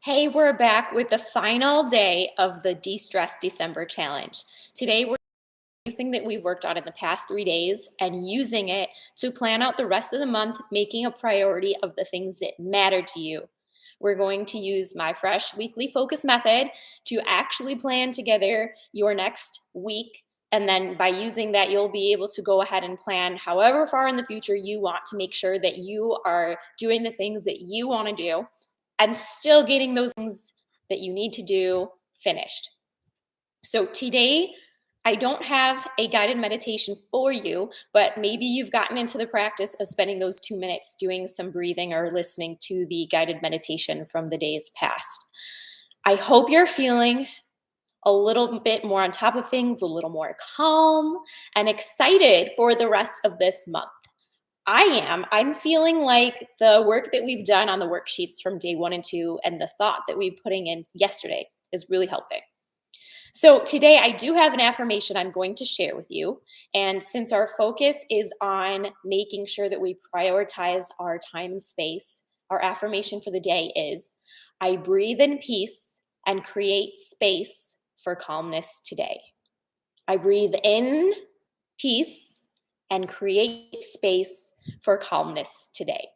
Hey, we're back with the final day of the Destress December challenge. Today, we're everything that we've worked on in the past 3 days and using it to plan out the rest of the month, making a priority of the things that matter to you. We're going to use my fresh weekly focus method to actually plan together your next week. And then by using that, you'll be able to go ahead and plan however far in the future you want to make sure that you are doing the things that you want to do and still getting those things that you need to do finished. So today, I don't have a guided meditation for you, but maybe you've gotten into the practice of spending those 2 minutes doing some breathing or listening to the guided meditation from the days past. I hope you're feeling a little bit more on top of things, a little more calm, and excited for the rest of this month. I am. I'm feeling like the work that we've done on the worksheets from day 1 and 2 and the thought that we're putting in yesterday is really helping. So today I do have an affirmation I'm going to share with you. And since our focus is on making sure that we prioritize our time and space, our affirmation for the day is I breathe in peace and create space for calmness today. I breathe in peace and create space for calmness today.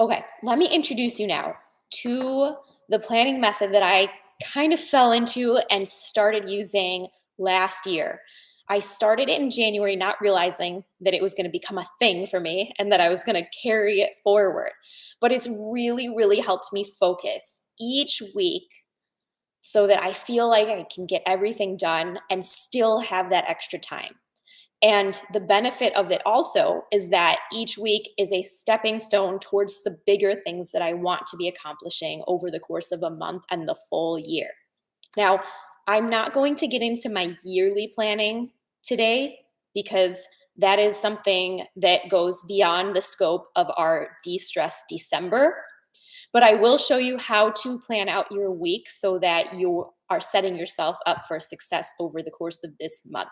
Okay, let me introduce you now to the planning method that I kind of fell into and started using last year. I started it in January, not realizing that it was going to become a thing for me and that I was going to carry it forward. But it's really, really helped me focus each week so that I feel like I can get everything done and still have that extra time. And the benefit of it also is that each week is a stepping stone towards the bigger things that I want to be accomplishing over the course of a month and the full year. Now, I'm not going to get into my yearly planning today because that is something that goes beyond the scope of our De-Stress December. But I will show you how to plan out your week so that you are setting yourself up for success over the course of this month.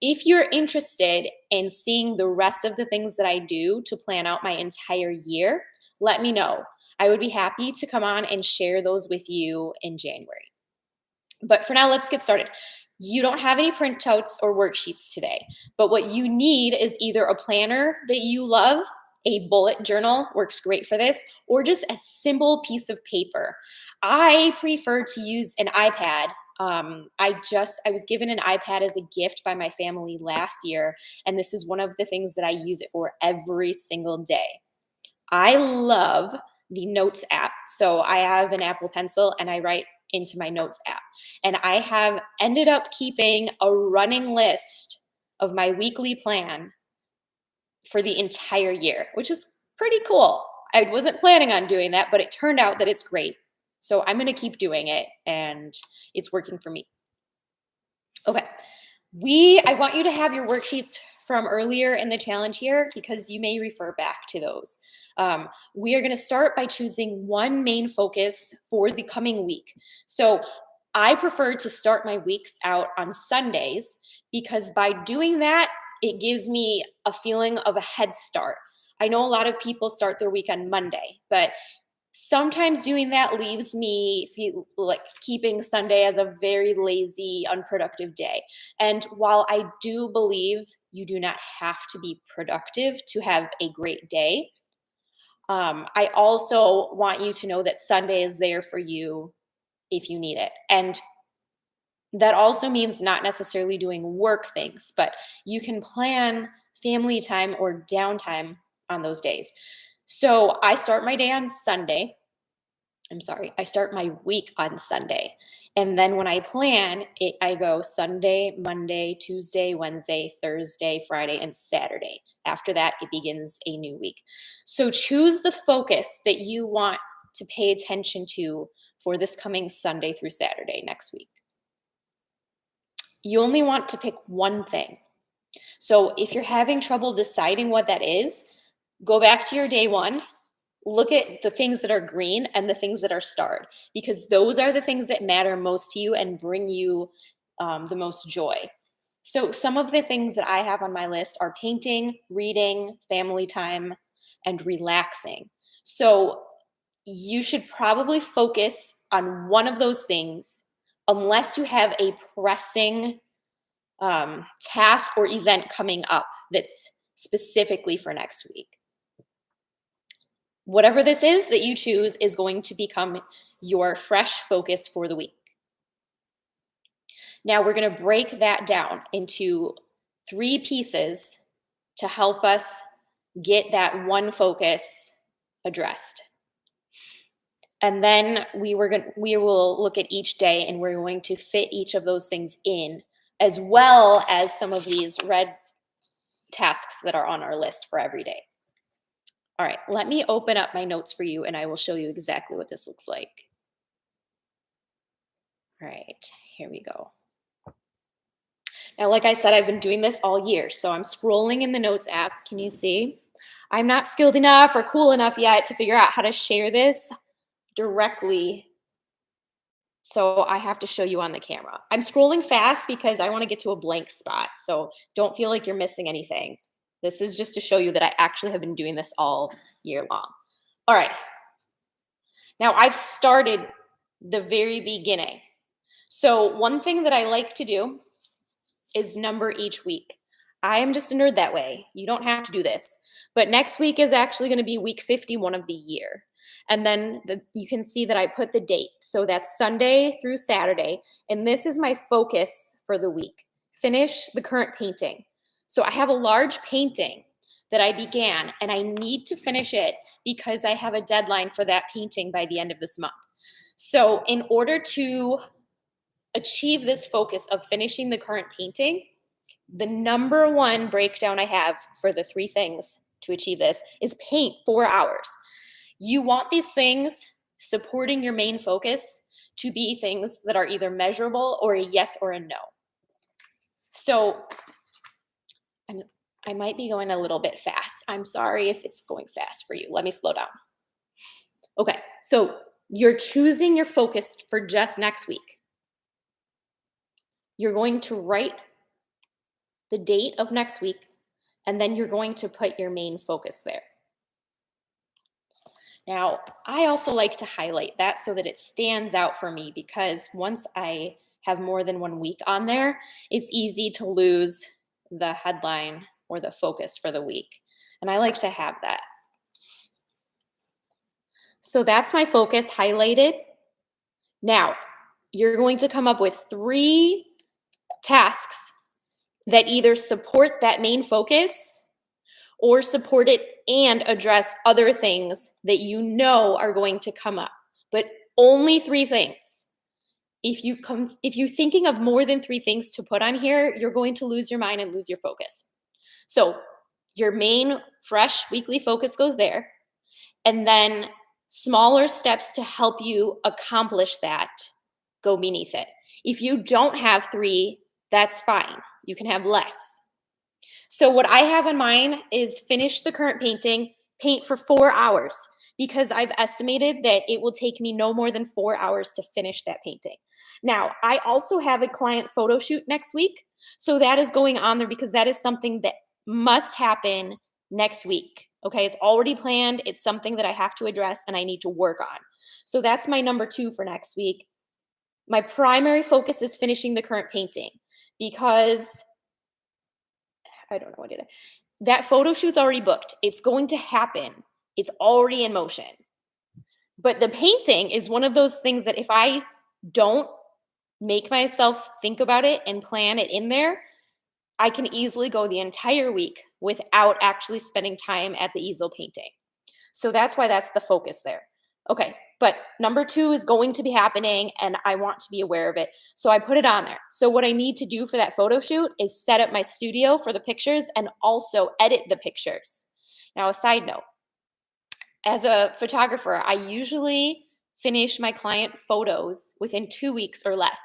If you're interested in seeing the rest of the things that I do to plan out my entire year, let me know. I would be happy to come on and share those with you in January. But for now, let's get started. You don't have any printouts or worksheets today, but what you need is either a planner that you love, a bullet journal works great for this, or just a simple piece of paper. I prefer to use an iPad. I was given an iPad as a gift by my family last year, and this is one of the things that I use it for every single day. I love the Notes app. So I have an Apple Pencil and I write into my Notes app. And I have ended up keeping a running list of my weekly plan for the entire year, which is pretty cool. I wasn't planning on doing that, but it turned out that it's great. So I'm going to keep doing it and it's working for me. Okay. I want you to have your worksheets from earlier in the challenge here because you may refer back to those. We are going to start by choosing one main focus for the coming week. So I prefer to start my weeks out on Sundays because by doing that, it gives me a feeling of a head start. I know a lot of people start their week on Monday, but sometimes doing that leaves me feel like keeping Sunday as a very lazy, unproductive day. And while I do believe you do not have to be productive to have a great day, I also want you to know that Sunday is there for you if you need it. And that also means not necessarily doing work things, but you can plan family time or downtime on those days. So I start my day on Sunday. I start my week on Sunday. And then when I plan it, I go Sunday, Monday, Tuesday, Wednesday, Thursday, Friday, and Saturday. After that, it begins a new week. So choose the focus that you want to pay attention to for this coming Sunday through Saturday next week. You only want to pick one thing. So if you're having trouble deciding what that is, go back to your day one, look at the things that are green and the things that are starred, because those are the things that matter most to you and bring you the most joy. So some of the things that I have on my list are painting, reading, family time, and relaxing. So you should probably focus on one of those things unless you have a pressing task or event coming up that's specifically for next week. Whatever this is that you choose is going to become your fresh focus for the week. Now we're going to break that down into 3 pieces to help us get that one focus addressed. And then we will look at each day and we're going to fit each of those things in, as well as some of these red tasks that are on our list for every day. All right, let me open up my notes for you and I will show you exactly what this looks like. All right, here we go. Now, like I said, I've been doing this all year, so I'm scrolling in the Notes app. Can you see? I'm not skilled enough or cool enough yet to figure out how to share this directly, so I have to show you on the camera. I'm scrolling fast because I want to get to a blank spot, so don't feel like you're missing anything. This is just to show you that I actually have been doing this all year long. All right. Now, I've started the very beginning. So one thing that I like to do is number each week. I am just a nerd that way. You don't have to do this. But next week is actually going to be week 51 of the year. And then you can see that I put the date. So that's Sunday through Saturday. And this is my focus for the week. Finish the current painting. So I have a large painting that I began, and I need to finish it because I have a deadline for that painting by the end of this month. So in order to achieve this focus of finishing the current painting, the number one breakdown I have for the 3 things to achieve this is paint 4 hours. You want these things supporting your main focus to be things that are either measurable or a yes or a no. So I might be going a little bit fast. I'm sorry if it's going fast for you. Let me slow down. Okay, so you're choosing your focus for just next week. You're going to write the date of next week, and then you're going to put your main focus there. Now, I also like to highlight that so that it stands out for me, because once I have more than 1 week on there, it's easy to lose the headline or the focus for the week. And I like to have that. So that's my focus highlighted. Now, you're going to come up with 3 tasks that either support that main focus or support it and address other things that you know are going to come up, but only 3 things. If you're thinking of more than 3 things to put on here, you're going to lose your mind and lose your focus. So your main fresh weekly focus goes there, and then smaller steps to help you accomplish that go beneath it. If you don't have 3, that's fine. You can have less. So what I have in mind is finish the current painting, paint for 4 hours, because I've estimated that it will take me no more than 4 hours to finish that painting. Now, I also have a client photo shoot next week, so that is going on there because that is something that must happen next week. Okay, it's already planned. It's something that I have to address and I need to work on. So that's my number 2 for next week. My primary focus is finishing the current painting because I don't know what it is. That photo shoot's already booked. It's going to happen. It's already in motion. But the painting is one of those things that if I don't make myself think about it and plan it in there, I can easily go the entire week without actually spending time at the easel painting. So that's why that's the focus there. Okay, but number 2 is going to be happening and I want to be aware of it. So I put it on there. So what I need to do for that photo shoot is set up my studio for the pictures and also edit the pictures. Now, a side note, as a photographer, I usually finish my client photos within 2 weeks or less,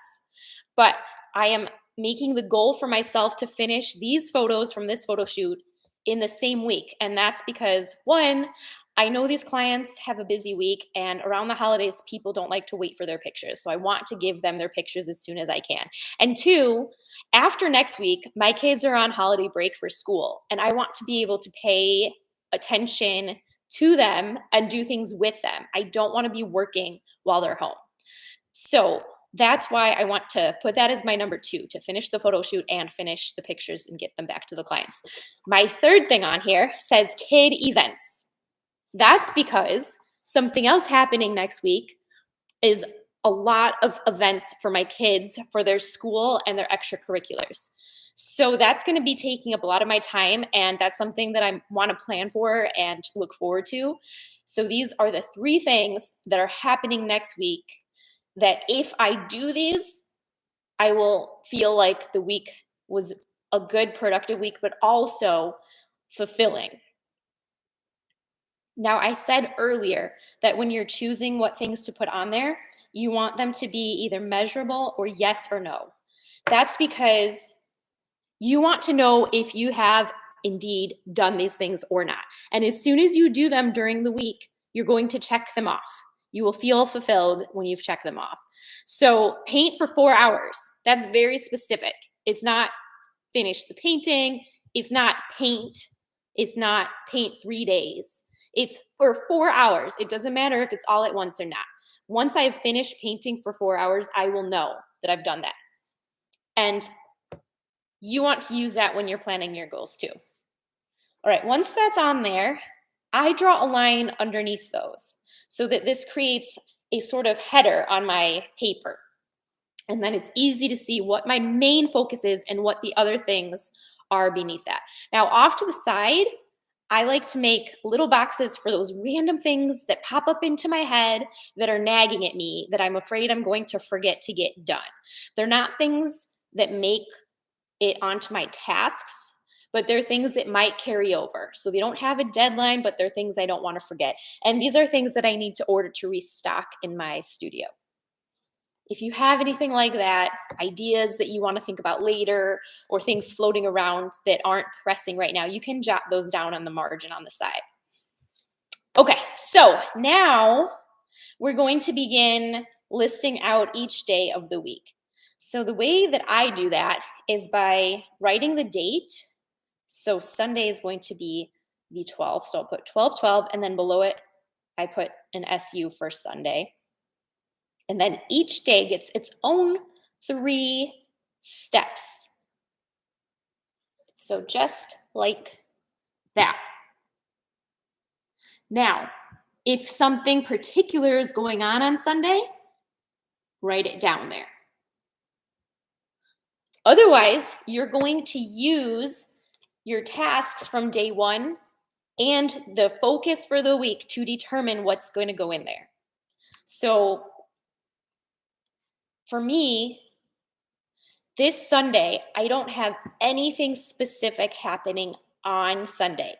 but I am making the goal for myself to finish these photos from this photo shoot in the same week. And that's because 1, I know these clients have a busy week, and around the holidays, people don't like to wait for their pictures. So I want to give them their pictures as soon as I can. And 2, after next week, my kids are on holiday break for school, and I want to be able to pay attention to them and do things with them. I don't want to be working while they're home. So that's why I want to put that as my number 2, to finish the photo shoot and finish the pictures and get them back to the clients. My third thing on here says kid events. That's because something else happening next week is a lot of events for my kids for their school and their extracurriculars. So that's going to be taking up a lot of my time, and that's something that I want to plan for and look forward to. So these are the 3 things that are happening next week that if I do these, I will feel like the week was a good, productive week, but also fulfilling. Now, I said earlier that when you're choosing what things to put on there, you want them to be either measurable or yes or no. That's because you want to know if you have indeed done these things or not. And as soon as you do them during the week, you're going to check them off. You will feel fulfilled when you've checked them off. So paint for 4 hours. That's very specific. It's not finish the painting. It's not paint. It's not paint 3 days. It's for 4 hours. It doesn't matter if it's all at once or not. Once I've finished painting for 4 hours, I will know that I've done that. And you want to use that when you're planning your goals too. All right, once that's on there, I draw a line underneath those so that this creates a sort of header on my paper. And then it's easy to see what my main focus is and what the other things are beneath that. Now, off to the side, I like to make little boxes for those random things that pop up into my head that are nagging at me that I'm afraid I'm going to forget to get done. They're not things that make it onto my tasks, but they're things that might carry over. So they don't have a deadline, but they're things I don't want to forget. And these are things that I need to order to restock in my studio. If you have anything like that, ideas that you want to think about later, or things floating around that aren't pressing right now, you can jot those down on the margin on the side. Okay, so now we're going to begin listing out each day of the week. So the way that I do that is by writing the date. So Sunday is going to be the 12th. So I'll put 12/12, and then below it, I put an SU for Sunday. And then each day gets its own 3 steps. So just like that. Now, if something particular is going on Sunday, write it down there. Otherwise, you're going to use your tasks from day 1 and the focus for the week to determine what's going to go in there. So for me, this Sunday, I don't have anything specific happening on Sunday.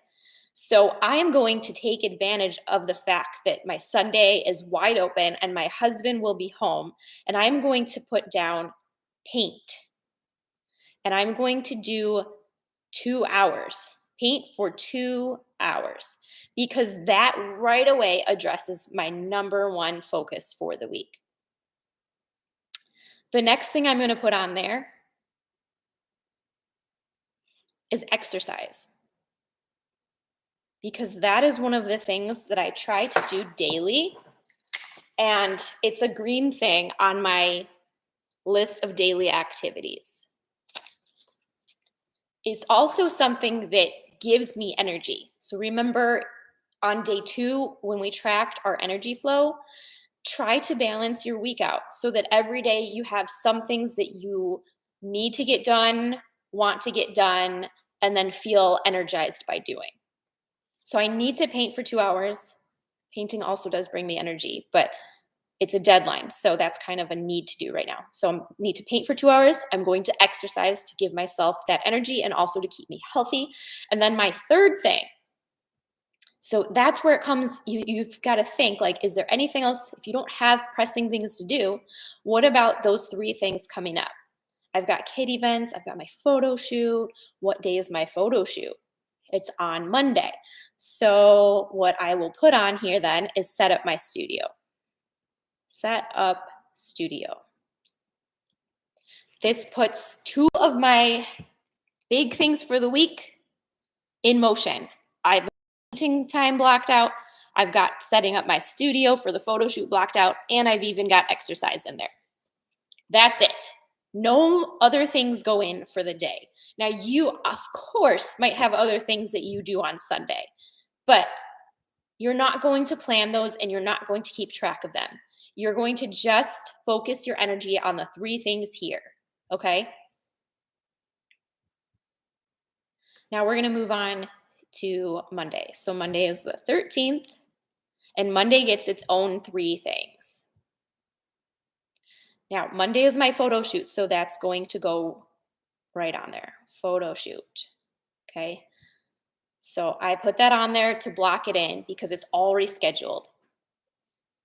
So I am going to take advantage of the fact that my Sunday is wide open and my husband will be home, and I'm going to put down paint. And I'm going to do 2 hours, paint for 2 hours, because that right away addresses my number 1 focus for the week. The next thing I'm going to put on there is exercise, because that is one of the things that I try to do daily, and it's a green thing on my list of daily activities. It's also something that gives me energy. So remember, on day 2, when we tracked our energy flow, try to balance your week out so that every day you have some things that you need to get done, want to get done, and then feel energized by doing. So I need to paint for 2 hours. Painting also does bring me energy, but it's a deadline. So that's kind of a need to do right now. So I need to paint for 2 hours. I'm going to exercise to give myself that energy and also to keep me healthy. And then my third thing, so that's where it comes, you've got to think, like, is there anything else? If you don't have pressing things to do, what about those 3 things coming up? I've got kid events, I've got my photo shoot. What day is my photo shoot? It's on Monday. So what I will put on here then is set up my studio. Set up studio. This puts 2 of my big things for the week in motion. I've painting time blocked out, I've got setting up my studio for the photo shoot blocked out, and I've even got exercise in there. That's it. No other things go in for the day. Now, you, of course, might have other things that you do on Sunday, but you're not going to plan those and you're not going to keep track of them. You're going to just focus your energy on the 3 things here, okay? Now we're going to move on to Monday. So Monday is the 13th, and Monday gets its own 3 things. Now, Monday is my photo shoot, so that's going to go right on there. Photo shoot. Okay. So I put that on there to block it in because it's already scheduled.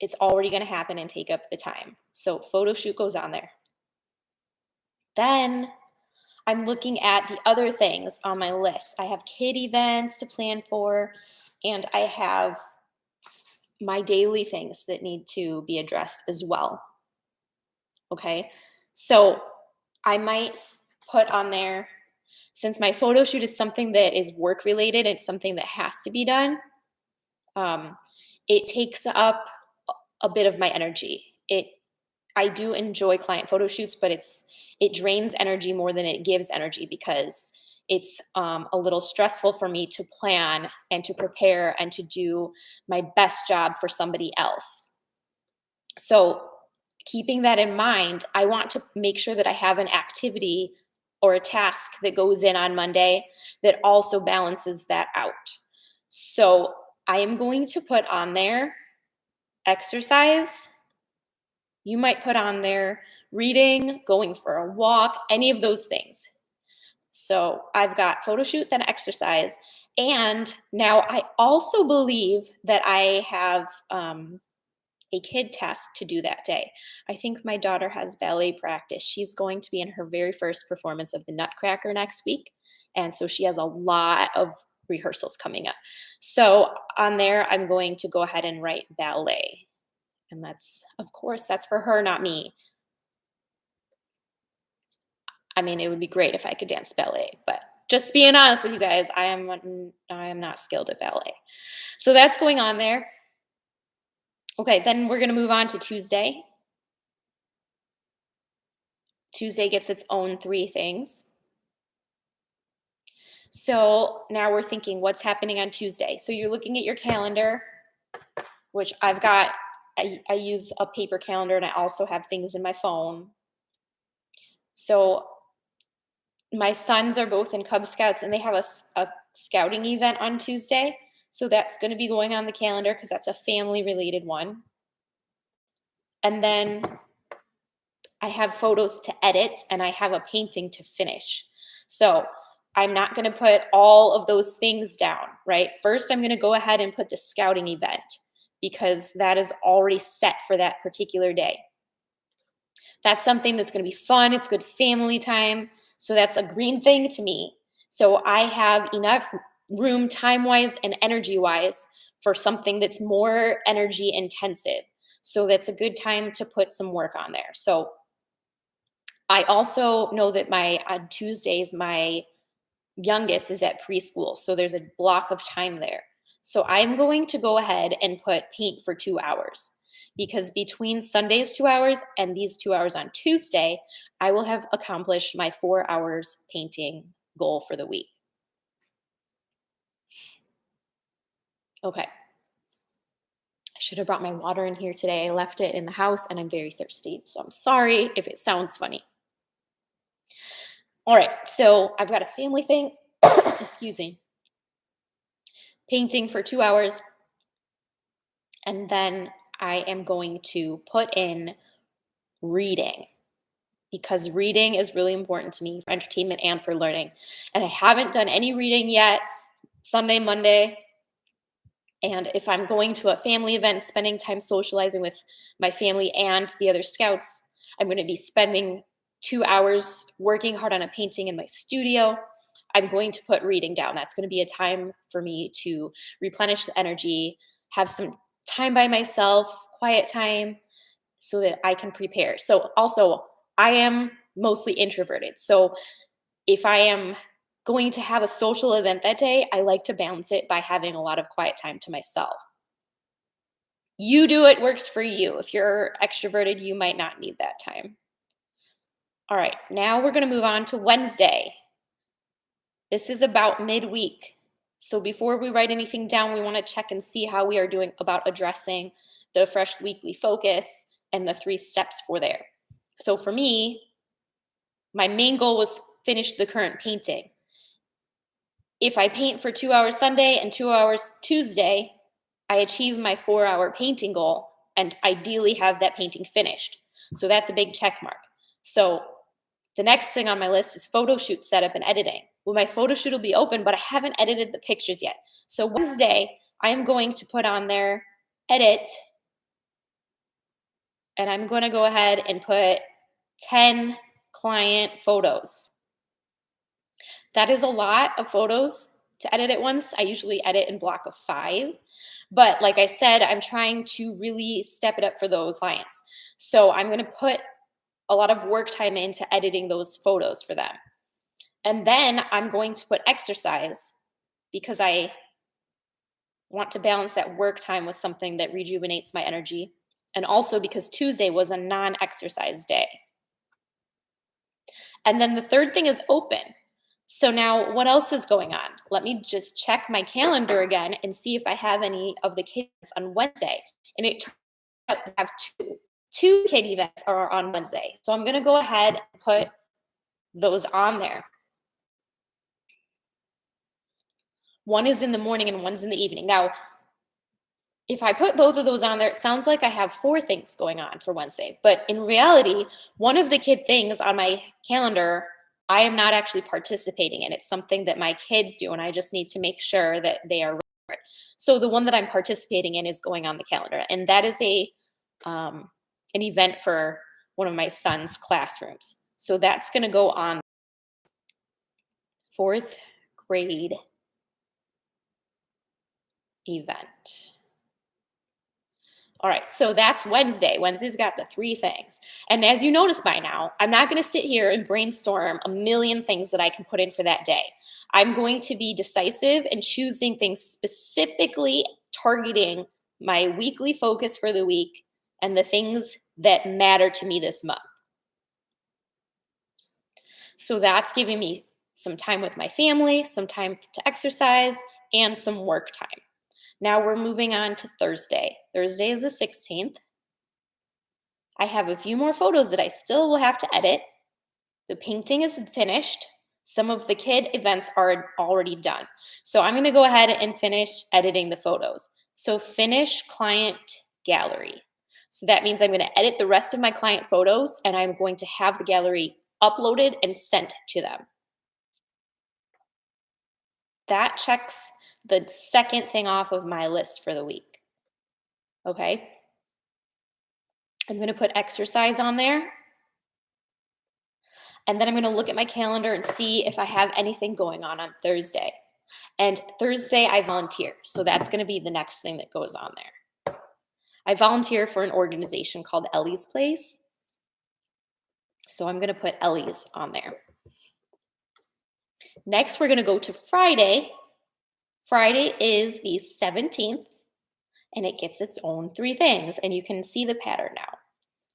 It's already going to happen and take up the time. So photo shoot goes on there. Then I'm looking at the other things on my list. I have kid events to plan for, and I have my daily things that need to be addressed as well. Okay. So I might put on there, since my photo shoot is something that is work related, it's something that has to be done. It takes up a bit of my energy. I do enjoy client photo shoots, but it drains energy more than it gives energy because it's a little stressful for me to plan and to prepare and to do my best job for somebody else. So keeping that in mind, I want to make sure that I have an activity or a task that goes in on Monday that also balances that out. So I am going to put on there exercise. You might put on there reading, going for a walk, any of those things. So I've got photo shoot, then exercise. And now I also believe that I have a kid task to do that day. I think my daughter has ballet practice. She's going to be in her very first performance of the Nutcracker next week. And so she has a lot of rehearsals coming up. So on there, I'm going to go ahead and write ballet. And that's, of course, that's for her, not me. I mean, it would be great if I could dance ballet, but just being honest with you guys, I am not skilled at ballet. So that's going on there. Okay, then we're going to move on to Tuesday. Tuesday gets its own 3 things. So now we're thinking, what's happening on Tuesday? So you're looking at your calendar, which I've got, I use a paper calendar and I also have things in my phone. So my sons are both in Cub Scouts and they have a scouting event on Tuesday. So that's going to be going on the calendar because that's a family related one. And then I have photos to edit and I have a painting to finish. So I'm not going to put all of those things down, right? First, I'm going to go ahead and put the scouting event because that is already set for that particular day. That's something that's going to be fun. It's good family time. So that's a green thing to me. So I have enough room time-wise and energy-wise for something that's more energy intensive. So that's a good time to put some work on there. So I also know that on Tuesdays, my youngest is at preschool. So there's a block of time there. So I'm going to go ahead and put paint for 2 hours because between Sunday's 2 hours and these 2 hours on Tuesday, I will have accomplished my 4 hours painting goal for the week. Okay. I should have brought my water in here today. I left it in the house and I'm very thirsty. So I'm sorry if it sounds funny. All right. So I've got a family thing. Excuse me. Painting for 2 hours. And then I am going to put in reading because reading is really important to me for entertainment and for learning. And I haven't done any reading yet, Sunday, Monday. And if I'm going to a family event, spending time socializing with my family and the other scouts, I'm going to be spending 2 hours working hard on a painting in my studio. I'm going to put reading down. That's going to be a time for me to replenish the energy, have some time by myself, quiet time, so that I can prepare. So also, I am mostly introverted. So if I am going to have a social event that day, I like to balance it by having a lot of quiet time to myself. You do what works for you. If you're extroverted, you might not need that time. All right, now we're going to move on to Wednesday. This is about midweek. So before we write anything down, we want to check and see how we are doing about addressing the fresh weekly focus and the 3 steps for there. So for me, my main goal was finish the current painting. If I paint for 2 hours Sunday and 2 hours Tuesday, I achieve my 4-hour painting goal and ideally have that painting finished. So that's a big check mark. So the next thing on my list is photo shoot setup and editing. Well, my photo shoot will be open, but I haven't edited the pictures yet. So Wednesday, I am going to put on there edit, and I'm going to go ahead and put 10 client photos. That is a lot of photos to edit at once. I usually edit in block of 5. But like I said, I'm trying to really step it up for those clients. So I'm going to put a lot of work time into editing those photos for them. And then I'm going to put exercise because I want to balance that work time with something that rejuvenates my energy. And also because Tuesday was a non-exercise day. And then the third thing is open. So now what else is going on? Let me just check my calendar again and see if I have any of the kids on Wednesday. And it turns out I have two kid events are on Wednesday. So I'm going to go ahead and put those on there. One is in the morning and one's in the evening. Now, if I put both of those on there, it sounds like I have 4 things going on for Wednesday. But in reality, one of the kid things on my calendar, I am not actually participating in. It's something that my kids do, and I just need to make sure that they are ready for it. So the one that I'm participating in is going on the calendar, and that is an event for one of my son's classrooms. So that's going to go on 4th grade event. All right, so that's Wednesday. Wednesday's got the 3 things. And as you notice by now, I'm not going to sit here and brainstorm a million things that I can put in for that day. I'm going to be decisive and choosing things specifically targeting my weekly focus for the week and the things that matter to me this month. So that's giving me some time with my family, some time to exercise, and some work time. Now we're moving on to Thursday. Thursday is the 16th. I have a few more photos that I still will have to edit. The painting is finished. Some of the kid events are already done. So I'm going to go ahead and finish editing the photos. So finish client gallery. So that means I'm going to edit the rest of my client photos and I'm going to have the gallery uploaded and sent to them. That checks the second thing off of my list for the week. Okay. I'm going to put exercise on there. And then I'm going to look at my calendar and see if I have anything going on Thursday. And Thursday I volunteer. So that's going to be the next thing that goes on there. I volunteer for an organization called Ellie's Place. So I'm going to put Ellie's on there. Next, we're going to go to Friday. Friday is the 17th, and it gets its own 3 things, and you can see the pattern now.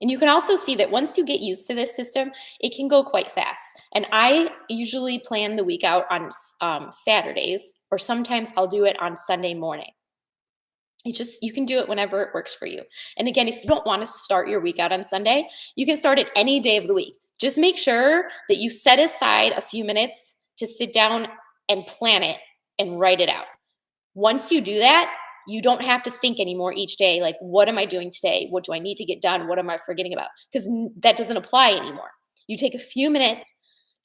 And you can also see that once you get used to this system, it can go quite fast. And I usually plan the week out on Saturdays, or sometimes I'll do it on Sunday morning. You can do it whenever it works for you. And again, if you don't want to start your week out on Sunday, you can start it any day of the week. Just make sure that you set aside a few minutes to sit down and plan it and write it out. Once you do that, you don't have to think anymore each day, like, what am I doing today? What do I need to get done? What am I forgetting about? Because that doesn't apply anymore. You take a few minutes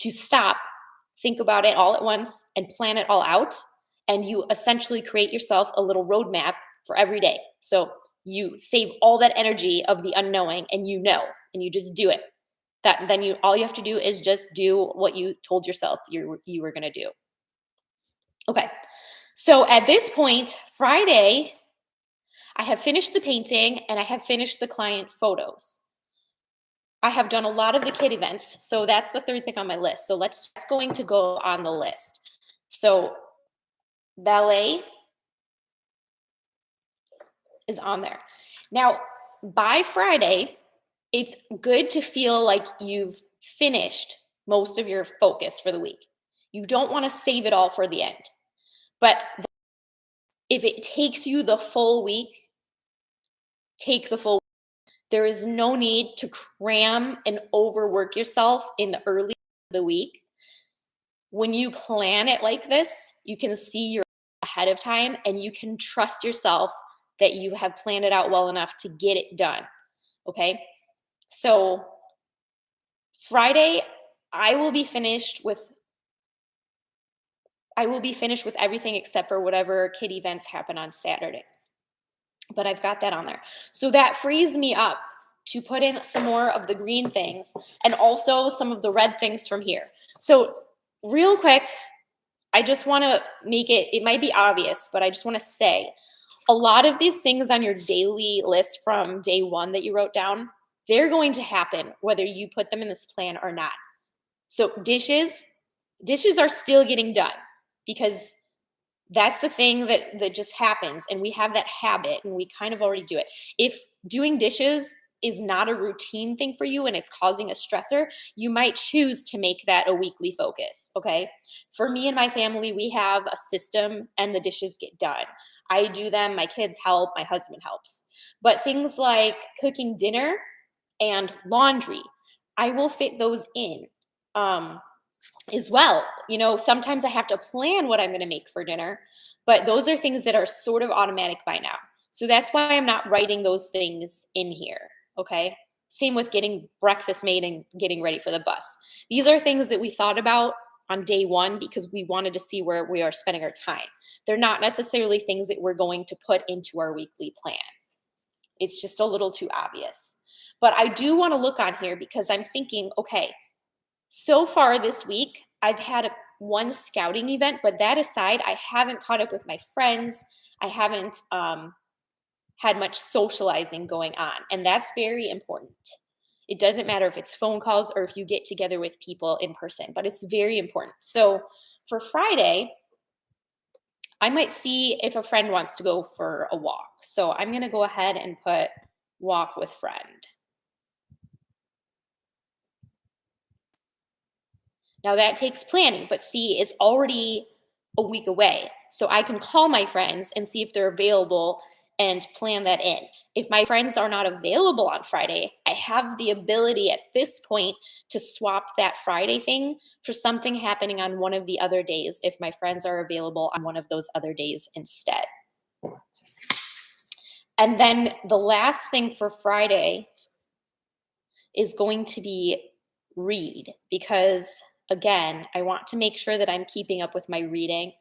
to stop, think about it all at once, and plan it all out. And you essentially create yourself a little roadmap for every day. So you save all that energy of the unknowing and and you just do it. All you have to do is just do what you told yourself you were going to do. Okay. So at this point, Friday, I have finished the painting and I have finished the client photos. I have done a lot of the kid events. So that's the 3rd thing on my list. So that's going to go on the list. So ballet is on there. Now, by Friday, it's good to feel like you've finished most of your focus for the week. You don't want to save it all for the end. But if it takes you the full week, take the full. There is no need to cram and overwork yourself in the early of the week. When you plan it like this, you can see your ahead of time and you can trust yourself that you have planned it out well enough to get it done. Okay? So Friday, I will be finished with everything except for whatever kid events happen on Saturday. But I've got that on there. So that frees me up to put in some more of the green things and also some of the red things from here. So real quick, I just want to make it might be obvious, but I just want to say a lot of these things on your daily list from day one that you wrote down, they're going to happen whether you put them in this plan or not. So dishes are still getting done because that's the thing that just happens, and we have that habit and we kind of already do it. If doing dishes is not a routine thing for you and it's causing a stressor, you might choose to make that a weekly focus, okay? For me and my family, we have a system and the dishes get done. I do them, my kids help, my husband helps. But things like cooking dinner and laundry, I will fit those in. As well. Sometimes I have to plan what I'm going to make for dinner, but those are things that are sort of automatic by now. So that's why I'm not writing those things in here. Okay. Same with getting breakfast made and getting ready for the bus. These are things that we thought about on day one because we wanted to see where we are spending our time. They're not necessarily things that we're going to put into our weekly plan. It's just a little too obvious. But I do want to look on here because I'm thinking, okay, so far this week, I've had one scouting event, but that aside, I haven't caught up with my friends. I haven't had much socializing going on, and that's very important. It doesn't matter if it's phone calls or if you get together with people in person, but it's very important. So for Friday, I might see if a friend wants to go for a walk. So I'm going to go ahead and put walk with friend. Now that takes planning, but see, it's already a week away. So I can call my friends and see if they're available and plan that in. If my friends are not available on Friday, I have the ability at this point to swap that Friday thing for something happening on one of the other days if my friends are available on one of those other days instead. And then the last thing for Friday is going to be read because again, I want to make sure that I'm keeping up with my reading.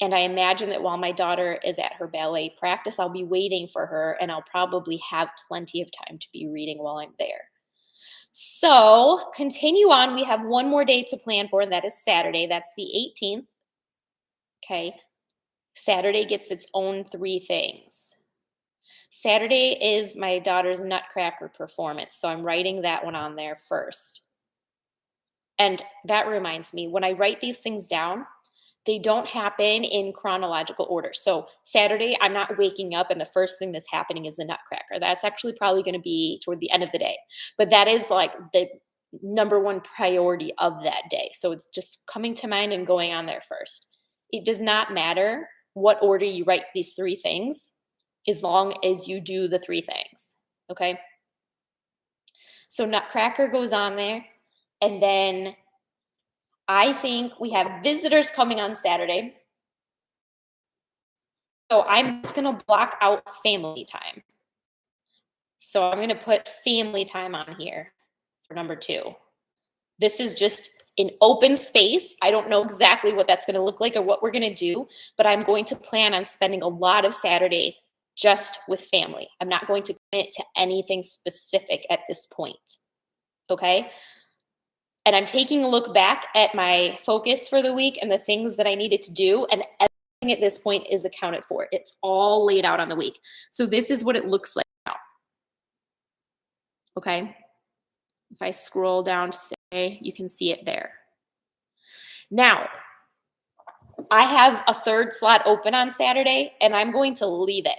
And I imagine that while my daughter is at her ballet practice, I'll be waiting for her and I'll probably have plenty of time to be reading while I'm there. So continue on. We have one more day to plan for, and that is Saturday. That's the 18th. Okay. Saturday gets its own 3 things. Saturday is my daughter's Nutcracker performance. So I'm writing that one on there first. And that reminds me, when I write these things down, they don't happen in chronological order. So Saturday, I'm not waking up and the first thing that's happening is the Nutcracker. That's actually probably going to be toward the end of the day. But that is like the number one priority of that day. So it's just coming to mind and going on there first. It does not matter what order you write these 3 things as long as you do the 3 things. Okay? So Nutcracker goes on there. And then I think we have visitors coming on Saturday. So I'm just going to block out family time. So I'm going to put family time on here for number 2. This is just an open space. I don't know exactly what that's going to look like or what we're going to do, but I'm going to plan on spending a lot of Saturday just with family. I'm not going to commit to anything specific at this point. Okay? And I'm taking a look back at my focus for the week and the things that I needed to do. And everything at this point is accounted for. It's all laid out on the week. So this is what it looks like now. Okay. If I scroll down to say, you can see it there. Now, I have a 3rd slot open on Saturday and I'm going to leave it.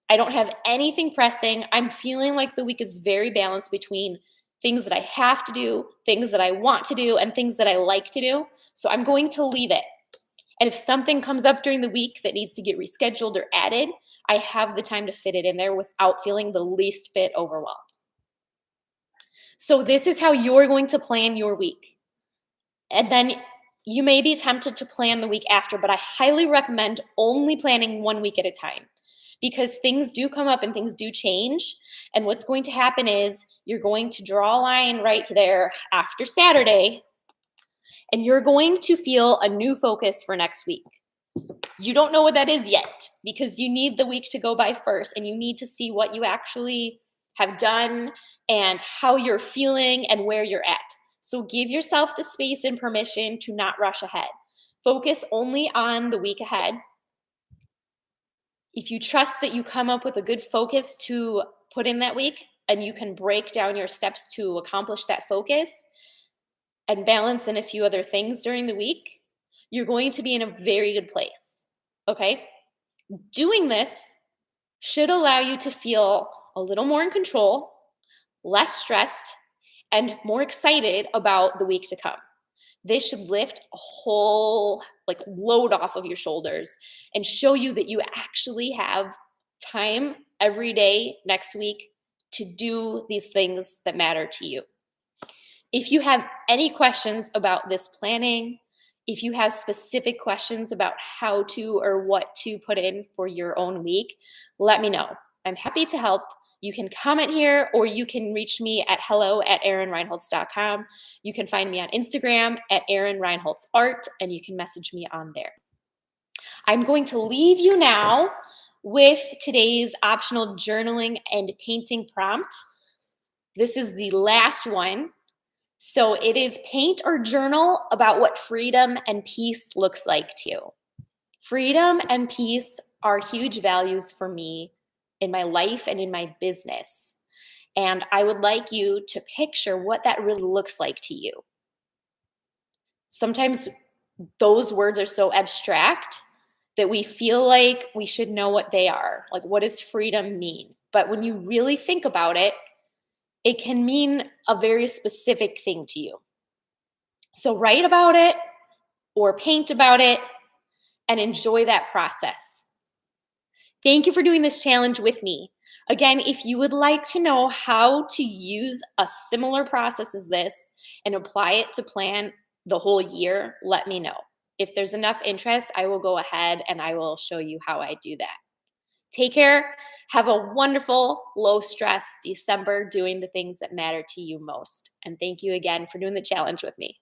I don't have anything pressing. I'm feeling like the week is very balanced between things that I have to do, things that I want to do, and things that I like to do. So I'm going to leave it. And if something comes up during the week that needs to get rescheduled or added, I have the time to fit it in there without feeling the least bit overwhelmed. So this is how you're going to plan your week. And then you may be tempted to plan the week after, but I highly recommend only planning 1 week at a time because things do come up and things do change. And what's going to happen is you're going to draw a line right there after Saturday, and you're going to feel a new focus for next week. You don't know what that is yet because you need the week to go by first, and you need to see what you actually have done and how you're feeling and where you're at. So give yourself the space and permission to not rush ahead. Focus only on the week ahead. If you trust that you come up with a good focus to put in that week and you can break down your steps to accomplish that focus and balance in a few other things during the week, you're going to be in a very good place. Okay? Doing this should allow you to feel a little more in control, less stressed, and more excited about the week to come. This should lift a whole load off of your shoulders and show you that you actually have time every day next week to do these things that matter to you. If you have any questions about this planning, if you have specific questions about how to or what to put in for your own week, let me know. I'm happy to help. You can comment here or you can reach me at hello@erinreinholtz.com. You can find me on Instagram at @erinreinholtzart, and you can message me on there. I'm going to leave you now with today's optional journaling and painting prompt. This is the last one. So it is paint or journal about what freedom and peace looks like to you. Freedom and peace are huge values for me in my life and in my business. And I would like you to picture what that really looks like to you. Sometimes those words are so abstract that we feel like we should know what they are. Like, what does freedom mean? But when you really think about it, it can mean a very specific thing to you. So write about it or paint about it and enjoy that process. Thank you for doing this challenge with me. Again, if you would like to know how to use a similar process as this and apply it to plan the whole year, let me know. If there's enough interest, I will go ahead and I will show you how I do that. Take care. Have a wonderful, low-stress December doing the things that matter to you most. And thank you again for doing the challenge with me.